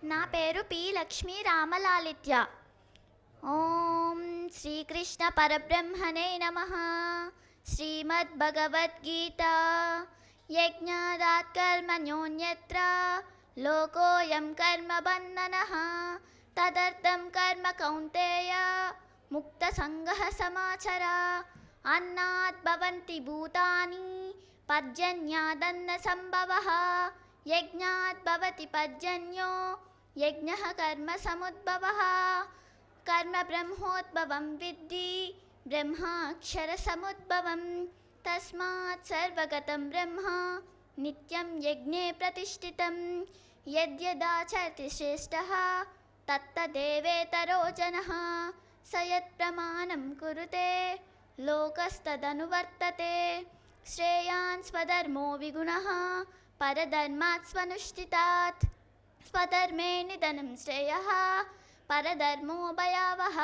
నా పేరు పి లక్ష్మీ రామలాలిత్య. ఓం శ్రీకృష్ణ పరబ్రహ్మణే నమః. శ్రీమద్భగవద్గీత. యజ్ఞాదాత్ కర్మణ్యోన్యత్ర లోకోయం కర్మబంధనః తదర్థం కర్మ కౌంతేయ ముక్తసంగః సమాచర. అన్నాత్ భవంతి భూతాని పర్జన్యాదన్న సంభవః. యజ్ఞాత్ భవతి పర్జన్యో యజ్ఞః కర్మ సముద్భవః. కర్మ బ్రహ్మోద్భవం విద్ధి బ్రహ్మాక్షర సముద్భవం. తస్మాత్ సర్వగతం బ్రహ్మ నిత్యం యజ్ఞే ప్రతిష్ఠితం. యద్యదాచరతి శ్రేష్టః తత్తదేవేతరో జనః. స యత్ప్రమాణం కురుతే లోకస్తదనువర్తతే. శ్రేయాన్ స్వధర్మో విగుణః పరధర్మాత్ స్వనుష్ఠితాత్. స్వధర్మే నిధనం శ్రేయః పరధర్మో భయావహ.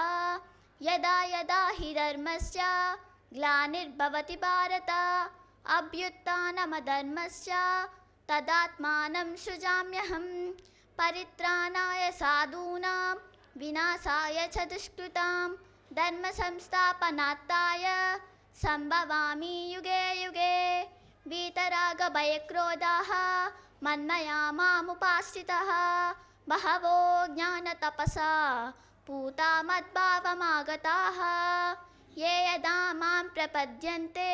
యదా యదా హి ధర్మస్య గ్లానిర్భవతి భారత అభ్యుత్థానమధర్మస్య తదాత్మానం సృజామ్యహం. పరిత్రాణాయ సాధూనాం వినాశాయ చ దుష్కృతాం ధర్మ సంస్థాపనార్థాయ సంభవామి యుగే యుగే. వీతరాగ భయక్రోధాః మన్మయా మాముపాశ్రితః బహవో జ్ఞానతపసా పూతా మద్భావమాగతాః. ఏ యదా మాం ప్రపద్యంతే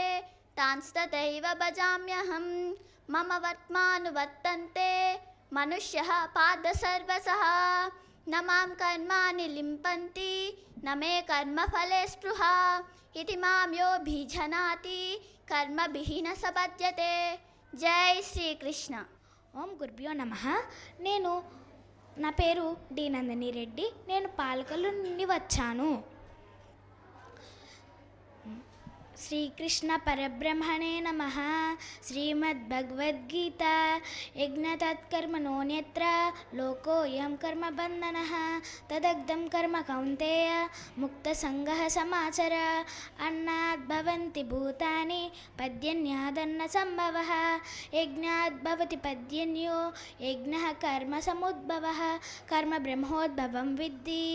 తాంస్తథైవ భజామ్యహం. మమ వర్త్మానువర్తంతే మనుష్యః పార్థ సర్వశః. న మాం కర్మాణి లింపంతి న మే కర్మఫలే స్పృహా. ఇతి మాం యోభిజనాతి కర్మభిః న స బధ్యతే. జై శ్రీకృష్ణ. ఓం గురుభ్యో నమః. నా పేరు డి నందిని రెడ్డి. నేను పాలకొల్లు నుండి వచ్చాను. శ్రీకృష్ణ పరబ్రహ్మణే నమః. శ్రీమద్భగవద్గీత. యజ్ఞతత్కర్మణోన్యత్ర లోకోయం కర్మబంధనః తదగ్ధం కర్మ కౌంతేయ ముక్తసంగః సమాచర. అన్నాద్ భవంతి భూతాని పద్యన్యాదన్న సంభవః. యజ్ఞాద్ భవతి పద్యన్యో యజ్ఞః కర్మ సముద్భవః. కర్మ బ్రహ్మోద్భవం విద్ధి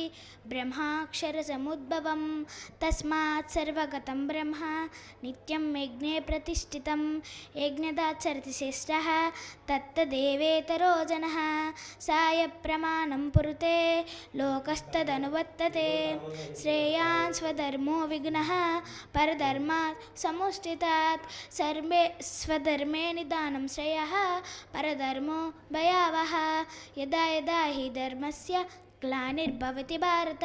బ్రహ్మాక్షర సముద్భవం. తస్మాత్ సర్వగతం బ్రహ్మ నిత్యం యజ్ఞే ప్రతిష్ఠితం. యజ్ఞదాచరతి శ్రేష్టః తత్తదేవేతరో జనః. సాయ ప్రమాణం పురుతే లోకస్తదనువర్తతే. శ్రేయాన్ స్వధర్మో విగుణః పరధర్మాత్ సముష్ఠితాత్. స్వధర్మే నిదానం శ్రేయః పరధర్మో భయావహ. యదా యదా హి ధర్మస్య గ్లానిర్భవతి భారత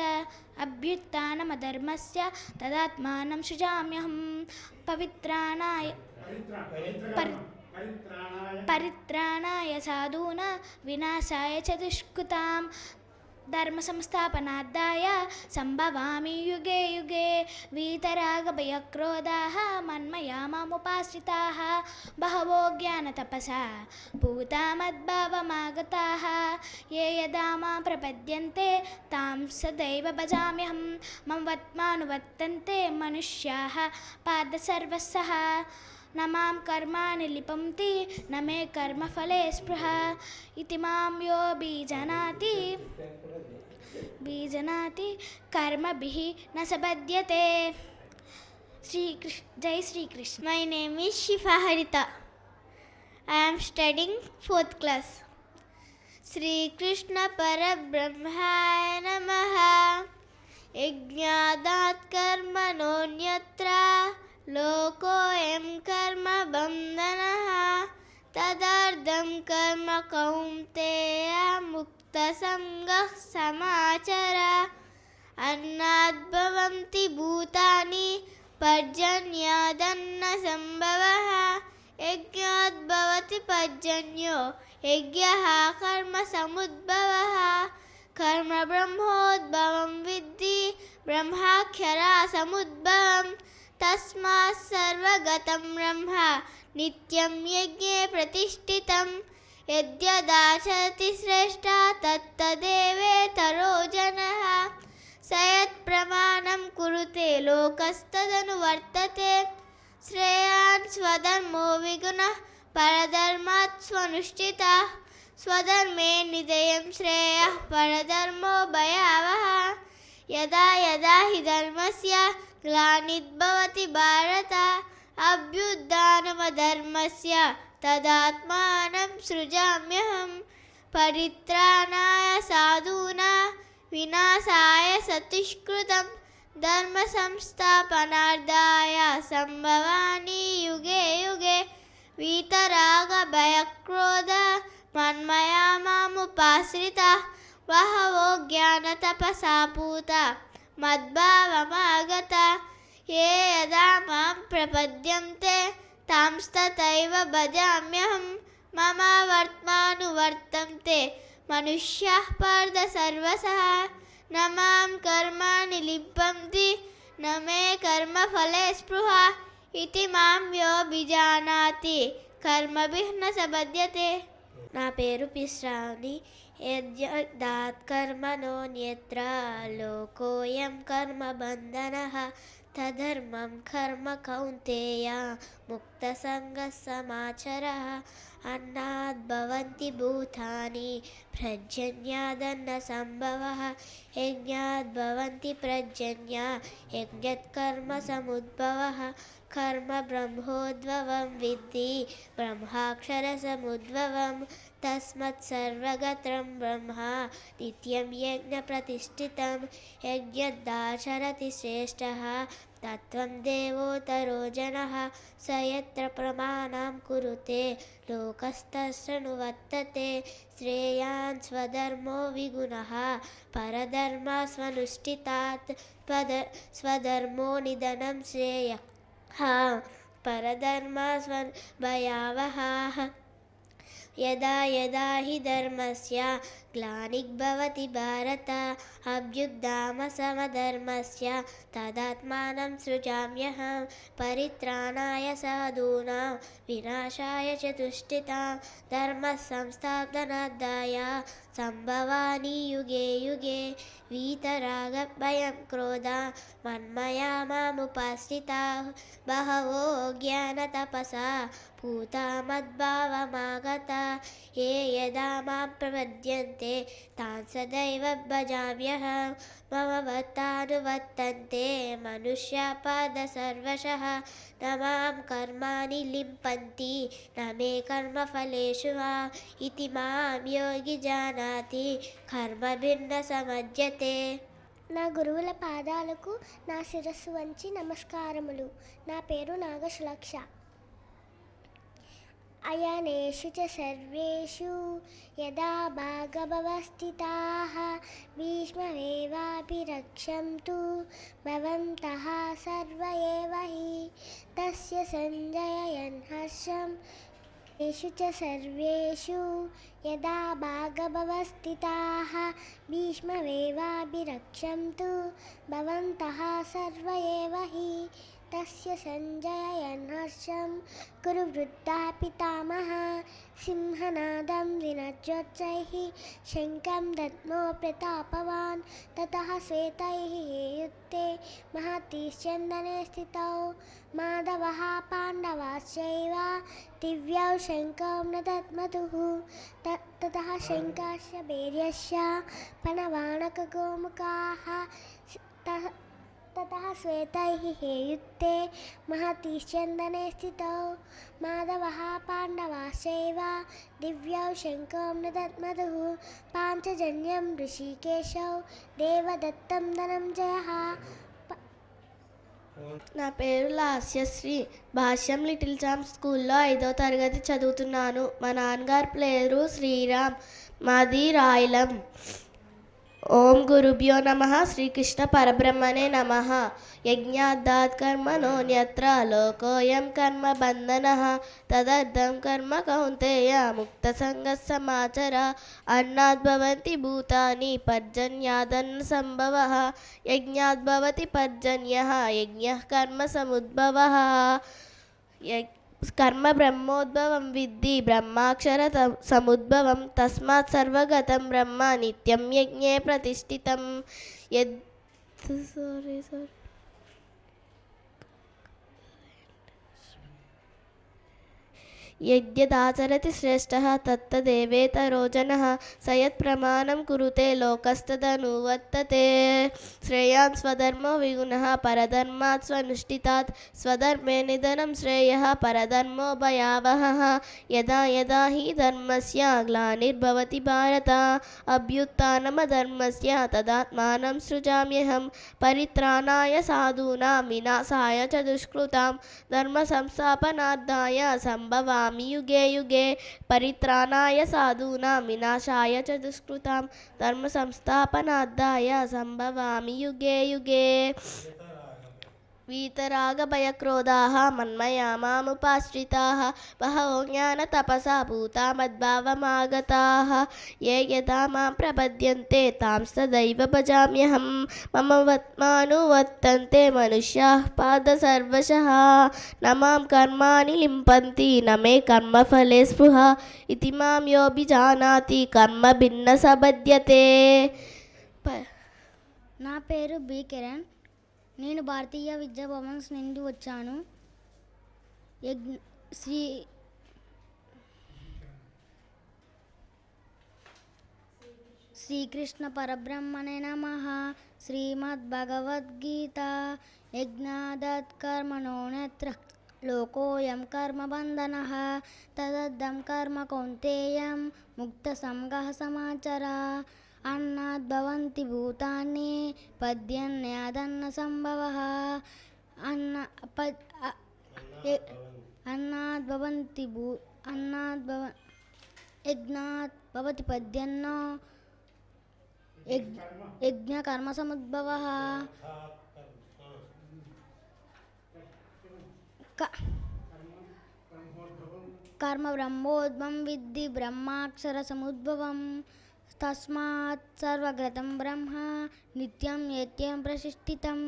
అభ్యుత్థానమధర్మస్య తదాత్మానం సృజామ్యహం. పరిత్రాణాయ సాధూనా వినాశాయ చ దుష్కృతాం ధర్మ సంస్థాపనార్థాయ సంభవామి యుగే యుగే. వీతరాగ భయక్రోధాః మన్మయా మాముపాశ్రితాః బహవో జ్ఞానతపసా పూతా మద్భావమాగతాః. ఏ యదా మాం ప్రపద్యంతే తాం సదైవ భజామ్యహం. మమ వర్త్మానువర్తంతే మనుష్యాః పార్థ సర్వశః. న మాం కర్మాణి లిపంతి న మే కర్మఫలే స్పృహా. ఇతి మాం యోభిజనాతి కర్మభిః న స బధ్యతే. జై Srikrishna. My name is Shifa Harita. I am studying 4th class. Sri Krishna Parabrahmaya Namaha. Yajnadat karmanonyatra lokoyam karma bandhanaha తదర్థం కర్మ కౌంతేయ ముక్తసంగః సమాచర. అన్నాద్ భవంతి భూతాని పర్జన్యాదన్న సంభవః. యజ్ఞాద్ భవతి పర్జన్యో యజ్ఞః కర్మ సముద్భవః. కర్మ బ్రహ్మోద్భవం విద్ధి బ్రహ్మాక్షర సముద్భవం. తస్మాత్ సర్వగతం బ్రహ్మ నిత్యం యజ్ఞే ప్రతిష్ఠితం. యద్యదాచరతి శ్రేష్టా తత్తదేవేతరో జనః. స యత్ప్రమాణం కురుతే లోకస్తదనువర్తతే. శ్రేయాన్ స్వధర్మో విగుణః పరధర్మాత్ స్వనుష్ఠితాః. स्वधर्मे निधेयं श्रेयः परधर्मो भयावहः यदा यदा हि धर्मस्य ग्लानिर्भवति भारत अभ्युत्थानमधर्मस्य तदात्मानं सृजाम्यहं परित्राणाय साधूनां विनाशाय सतुष्कृतं धर्म संस्थापनार्थाय संभवामि युगे युगे वीतराग भयक्रोध मन्मया मामुपाश्रिता बहवो ज्ञानतपसा पूता मद्भावमागता ये यदा मां प्रपद्यन्ते तांस्तथैव भजाम्यहं मम वर्त्मानुवर्तन्ते मनुष्याः पार्थ सर्वशः न मां कर्माणि लिम्पन्ति न मे कर्मफले स्पृहा इति मां यो विजानाति कर्मभिः न सबध्यते. నా పేరు పిశ్రావణి. యజ్ఞాత్ కర్మణోన్యత్ర లోకోయం కర్మ బంధనః తధర్మం కర్మ కౌంతేయ ముక్త సంగః సమాచరః అన్నాద్ భవంతి భూతాని ప్రజన్యాదన్న సంభవః యజ్ఞాద్ భవంతి ప్రజన్య యజ్ఞత్ కర్మ సముద్భవః కర్మ బ్రహ్మోద్భవం విద్ధి బ్రహ్మాక్షర సముద్భవం తస్మత్ సర్వగతం బ్రహ్మ నిత్యం యజ్ఞ ప్రతిష్ఠితం యజ్ఞదాచరతి శ్రేష్టః తత్వం దేవోతరో జనః స యత్ర ప్రమాణం కురుతే లోకస్తస్సనువర్తతే శ్రేయాన్ స్వధర్మో విగుణః పరధర్మ స్వనుష్ఠితాత్ స్వధర్మో నిధనం శ్రేయః పరధర్మ భయావహః యదా యదా హి ధర్మస్య గ్లానిర్భవతి భారత అభ్యుత్థానమధర్మస్య తదాత్మానం సృజామ్యహం పరిత్రాణాయ సాధూనాం వినాశాయ చ దుష్కృతాం ధర్మ సంస్థాపనార్థాయ సంభవామి యుగే యుగే వీతరాగ భయం క్రోధ మన్మయా మాముపాశ్రితాః బహవో జ్ఞానతపసా పూతా మద్భావమాగతా ఏ యదా మాం ప్రపద్యంతే తాన్ సదైవ భజామ్యహం మమ వర్తానువర్తంతే మనుష్యా పాద సర్వశః న మాం కర్మాణి లింపంతి న మే కర్మఫలేషు ఇతి మాం యోగి జానాతి కర్మభిన్న సమజ్యతే. నా గురువుల పాదాలకు నా శిరస్సు వంచి నమస్కారములు. నా పేరు నాగసులక్ష. అయనేషు చ సర్వేషు యదా భాగభవస్థితాః భీష్మమేవాభిరక్షन्तు భవంతః సర్వ ఏవ హి తస్య సంజయన్ హర్షం. येषु च सर्वेषु यदा भागभवस्थिताः भीष्ममेवाभिरक्षन्तु भवन्तः सर्व एव हि तस्य सञ्जयन् हर्षं कुरु वृद्धः पितामहः सिंहनादं विनज्योत्सैः शङ्खं दद्मो प्रतापवान् ततः श्वेतैः युक्ते महतीश्चन्दने स्थितौ माधवः पाण्डवाश्चैव दिव्यौ शङ्खौ न दद्मतुः ततः शङ्खस्य वीर्यस्य पणवाणकगोमुखाः ततः श्वेतैः हेयुक्ते महतीश्चन्दने स्थितौ माधवः पाण्डवाश्चैव दिव्यौ शङ्खौ न दद्मतुः पाञ्चजन्यं ऋषिकेशौ देवदत्तं धनञ्जयः. నా పేరు లాస్యశ్రీ. భాష్యం లిటిల్ ఛాంప్స్ స్కూల్లో 5వ తరగతి చదువుతున్నాను. మా నాన్నగారి పేరు శ్రీరామ్. మాది రాయలం. ఓం గురుభ్యో నమః. శ్రీకృష్ణ పరబ్రహ్మణే నమః. యజ్ఞాత్ కర్మణోన్యత్ర లోకోయం కర్మ బంధనః తదర్థం కర్మ కౌంతేయ ముక్త సంగః సమాచర అన్నాద్ భవంతి భూతాని పర్జన్యాదన్న సంభవః యజ్ఞాత్ భవతి పర్జన్యః యజ్ఞః కర్మ సముద్భవః కర్మ బ్రహ్మోద్భవం విద్ధి బ్రహ్మాక్షర సముద్భవం తస్మాత్ సర్వగతం బ్రహ్మ నిత్యం యజ్ఞే ప్రతిష్ఠితం యద్యదాచరతి శ్రేష్టః తత్తదేవేతరో జనః స యత్ప్రమాణం కురుతే లోకస్తదనువర్తతే. శ్రేయాన్ స్వధర్మో విగుణః పరధర్మాత్ స్వనుష్ఠితాత్ స్వధర్మే నిధనం శ్రేయః పరధర్మో భయావహః. యదా యదా హి ధర్మస్య గ్లానిర్భవతి భారత అభ్యుత్థానమధర్మస్య తదాత్మానం సృజామ్యహం పరిత్రాణాయ సాధూనాం వినాశాయ చ దుష్కృతాం ధర్మ సంస్థాపనార్థాయ సంభవామి యుగే యుగే. పరిత్రాణాయ సాధూనాం వినాశాయ చ దుష్కృతాం ధర్మ సంస్థాపనార్థాయ సంభవామి యుగే యుగే. వీతరాగభయక్రోధాः మన్మయా మాముపాశ్రితాः బహవో జ్ఞానతపసా భూతా మద్భావమాగతాः. ఏ యదా మాం ప్రపద్యంతే తాంస్తదైవ భజామ్యహం మమ వత్మానువర్తంతే మనుష్యాः పాద సర్వశః. న మాం కర్మాణి లింపంతి న మే కర్మఫలే స్పృహ ఇతి మాం యోభిజానాతి కర్మ భిన్న సబధ్యతే. నా పేరు బి కిరణ్. నేను భారతీయ విద్యా భవన్స్ నుండి వచ్చాను. శ్రీకృష్ణ పరబ్రహ్మణే నమః. శ్రీమద్భగవద్గీత. యజ్ఞాదత్ కర్మణో నేత్ర లోకోయం కర్మబంధనః తదద్దం కర్మ కౌంతేయం ముక్తసంగః సమాచర. అన్నాద్భవంతి భూతాని పద్యన్యాదన్న సంభవః. యజ్ఞాత్ భవతి పద్యన్నో యజ్ఞ కర్మ సముద్భవః. కర్మ బ్రహ్మోద్భవం విద్ధి బ్రహ్మాక్షర సముద్భవం. తస్మాత్ సర్వగతం బ్రహ్మ నిత్యం యత్యం ప్రతిష్ఠితం.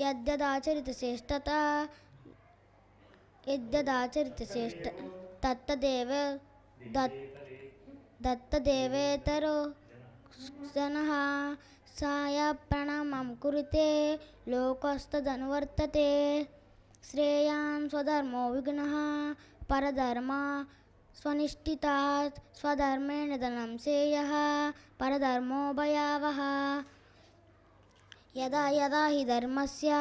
యద్యదాచరిత శ్రేష్ఠత దత్తదేవేతరో జనః సాయ ప్రణామం కురుతే లోకస్తదనువర్తతే. శ్రేయాన్ స్వధర్మో విగుణః పరధర్మ స్వనిష్ఠితాత్ స్వధర్మే నిధనం శ్రేయః పరధర్మో భయావహః. యదా యదా హి ధర్మస్య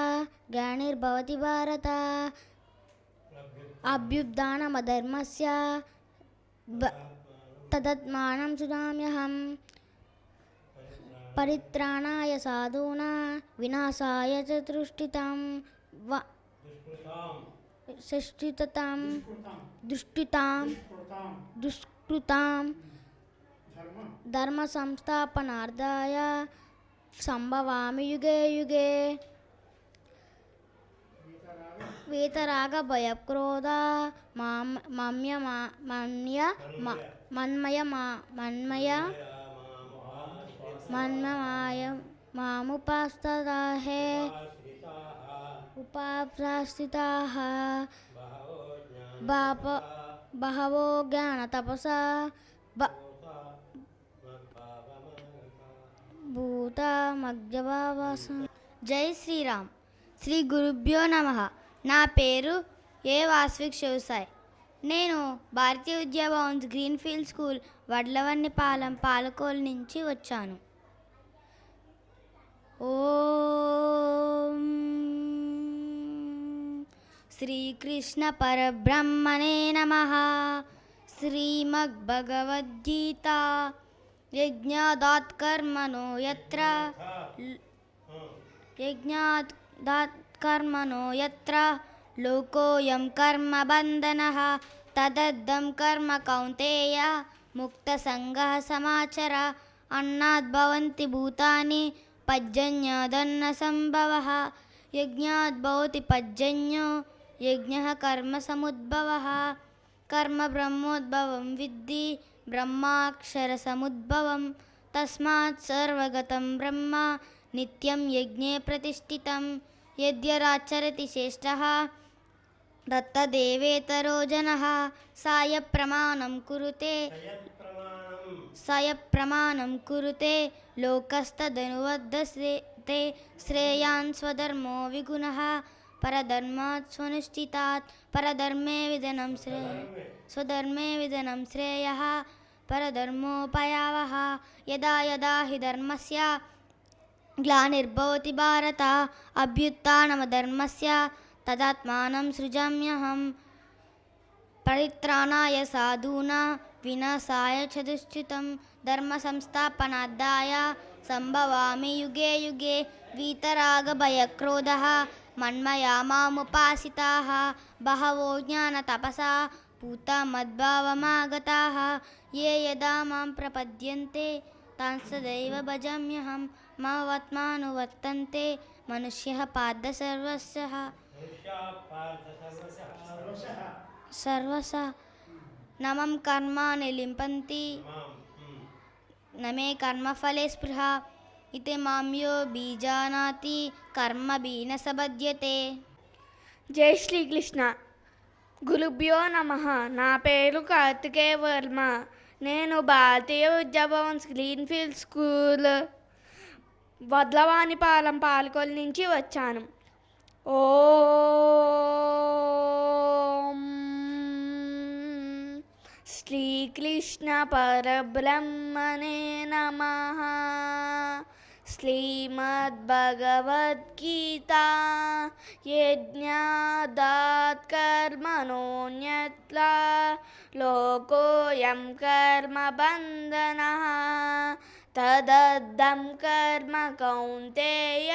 గ్లానిర్భవతి భారత అభ్యుత్థానమధర్మస్య తదాత్మానం సృజామ్యహం పరిత్రాణాయ సాధూనాం వినాశాయ చ దుష్కృతాం ధర్మ సంస్థాపనార్థాయ సంభవామి యుగే యుగే. వీతరాగ భయక్రోధ మన్మయ మాముపాశ్రితాః బహవో జ్ఞానతపసా భూతమగ్యభావస. జై శ్రీరామ్. శ్రీ గురుభ్యో నమః. నా పేరు ఏ వాస్విక్ శివసాయి. నేను భారతీయ విద్యా భవన్స్ గ్రీన్ఫీల్డ్ స్కూల్ వడ్లవన్నిపాలెం పాలకోల్ నుంచి వచ్చాను. ఓం శ్రీకృష్ణ పరబ్రహ్మణే నమః. శ్రీమద్భగవద్గీత. యజ్ఞాదాత్ కర్మణో యత్ర లోకోయం కర్మ బంధనః తదద్దం కర్మ కౌంతేయ ముక్తసంగః సమాచర. అన్నాద్భవంతి భూతాని పర్జన్యాదన్న సంభవః. యజ్ఞాద్భవతి పర్జన్యో యజ్ఞః కర్మ సముద్భవః. కర్మ బ్రహ్మోద్భవం విద్ధి బ్రహ్మాక్షర సముద్భవం. తస్మాత్ సర్వగతం బ్రహ్మ నిత్యం యజ్ఞే ప్రతిష్ఠితం. యద్యదాచరతి శ్రేష్ఠః దత్తదేవేతరో జనః సాయ ప్రమాణం కురుతే లోకస్తదనువర్తతే. శ్రేయాన్ స్వధర్మో విగుణః परधर्मात् स्वनुष्ठितात् परधर्मे विधनं स्वधर्मे विधनं श्रेयः परधर्मोपयावः यदा यदा हि धर्मस्य ग्लानिर्भवति भारत अभ्युत्थानमधर्मस्य तदात्मानं सृजाम्यहं परित्राणाय साधूनां विनाशाय च दुष्कृतं धर्मसंस्थापनार्थाय सम्भवामि युगे युगे वीतरागभयक्रोधः मन्मया मामुपासिताः बहवो ज्ञानतपसा पूता मद्भावमागताः ये यदा मां प्रपद्यन्ते तान् सदैव भजाम्यहं ममवत्मानुवर्तन्ते मनुष्यः पार्थ सर्वशः न मम कर्माणि लिम्पन्ति न मे कर्मफले स्पृहा इति मां यो बीजानाति कर्मभिः न स बध्यते. జై శ్రీకృష్ణ. గురుభ్యో నమః. నా పేరు కార్తికేయ వర్మ. నేను భారతీయ విద్యాభవన్ గ్రీన్ఫీల్డ్ స్కూల్ వడ్లవానిపాలెం పాలకొల్లు నుంచి వచ్చాను. ఓం శ్రీకృష్ణ పరబ్రహ్మణే నమః. శ్రీమద్భగవద్గీతా యజ్ఞాదాత్ కర్మణోన్యత్రా లోకోయం కర్మ బంధనః తదర్థం కర్మ కౌంతేయ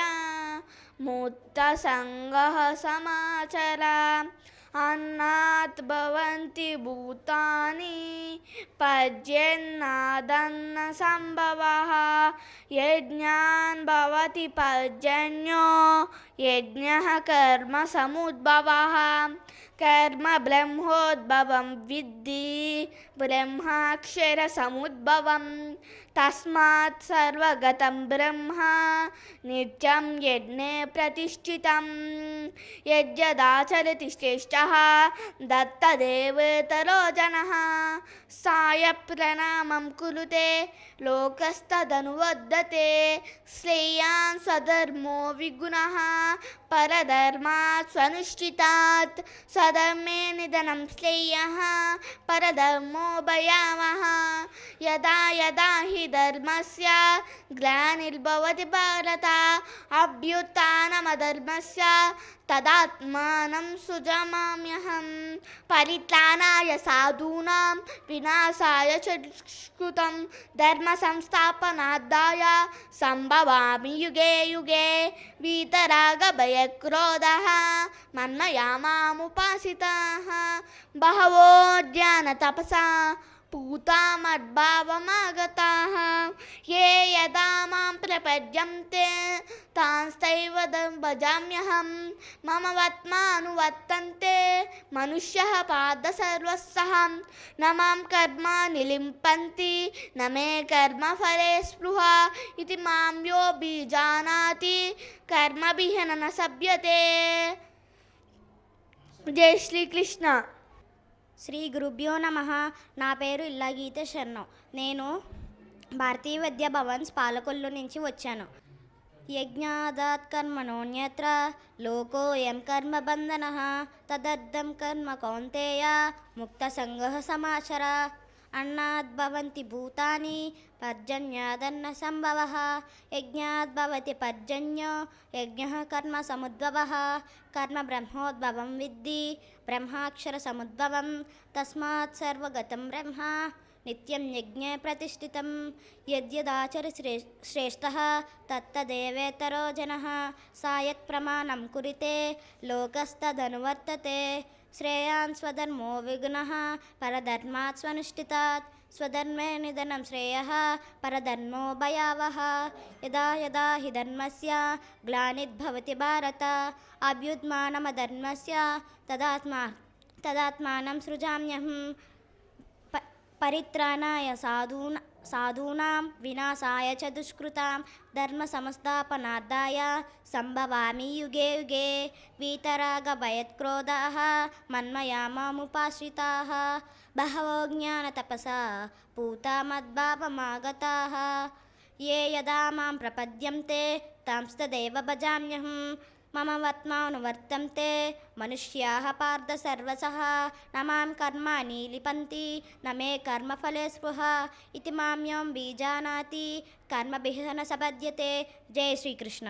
ముక్త సంగః సమాచర. అన్నాత్ భవంతి భూతాని పర్జన్యాదన్న సంభవః యజ్ఞాన్ భవతి పర్జన్యో యజ్ఞః కర్మ సముద్భవః. కర్మ బ్రహ్మోద్భవం విద్ధి బ్రహ్మాక్షర సముద్భవం. తస్మాత్ సర్వగతం బ్రహ్మ నిత్యం యజ్ఞే ప్రతిష్ఠితం. యజ్ఞదాచరతి శ్రేష్టః దత్తదేవేతరో జనః. సాయ ప్రణామం కురుతే లోకస్తదనువర్ధతే. శ్రేయాన్ స్వధర్మో విగుణః పరధర్మాత్ స్వనుష్ఠితాత్. స్వధర్మే నిధనం శ్రేయః పరధర్మో భయావహ. యదా యదా హి ధర్మస్య గ్లానిర్భవతి భారత అభ్యుత్థానమధర్మస్య తదాత్మానం సృజామ్యహం పరిత్రాణాయ సాధూనాం వినాశాయ చ దుష్కృతం ధర్మ సంస్థాపనార్థాయ సంభవామి యుగే యుగే వీతరాగభయక్రోధः మన్మయా మాముపాసితాः బహవో జ్ఞానతపసా పూతా మద్భావమాగతాः ఏ యదా మాం ప్రపద్యంతే తాంస్తైవ భజామ్యహం మమవత్మానువర్తంతే మనుష్యః పార్థ సర్వశః న మాం కర్మాణి లింపంతి న మే కర్మఫలే స్పృహా ఇతి మాం యో బీజానాతి కర్మభిః న సభ్యతే. జై శ్రీకృష్ణ. శ్రీ గురుభ్యో నమః. నా పేరు ఇల్లాగీత శర్ణం. నేను భారతీయ విద్యా భవన్స్ పాలకొల్లు నుంచి వచ్చాను. యజ్ఞాదాత్ కర్మణోన్యత్ర లోకోయం కర్మ బంధనః తదర్థం కర్మ కౌంతేయ ముక్త సంగః సమాచర. అన్నాద్ భవంతి భూతాని పర్జన్యాదన్న సంభవః యజ్ఞాద్ భవతి పర్జన్యో యజ్ఞః కర్మ సముద్భవః. కర్మ బ్రహ్మోద్భవం విద్ధి బ్రహ్మాక్షర సముద్భవం. తస్మాత్ సర్వగతం బ్రహ్మ నిత్యం యజ్ఞే ప్రతిష్ఠితం. యద్యదాచరి శ్రేష్టః తత్తదేవేతరో జనః. సాయత్ ప్రమాణం కురితే లోకస్తదనువర్తతే. శ్రేయాన్ స్వధర్మో విగుణః పరధర్మాత్ స్వనుష్ఠితాత్. స్వధర్మే నిధనం శ్రేయః పరధర్మో భయావహ. యదా యదా హి ధర్మస్య గ్లానిర్భవతి భారత అభ్యుత్థానమధర్మస్య తదాత్మానం సృజామ్యహం పరిత్రాణాయ సాధూనాం వినాశాయ చ దుష్కృతాం ధర్మ సంస్థాపనార్థాయ సంభవామి యుగే యుగే వీతరాగభయక్రోధాः మన్మయా మాముపాశ్రితాः బహవో జ్ఞానతపసా పూతా మద్భావమాగతాः ఏ యదా మాం ప్రపద్యంతే తాంస్తదేవ భజామ్యహం మమ వర్తమానువర్తంతే మనుష్యాः పార్థ సర్వశః న మాం కర్మాణి లిపంతి న మే కర్మఫలే స్పృహ ఇతి మామ్యం బీజానాతి కర్మభిః న సపద్యతే. జై శ్రీకృష్ణ.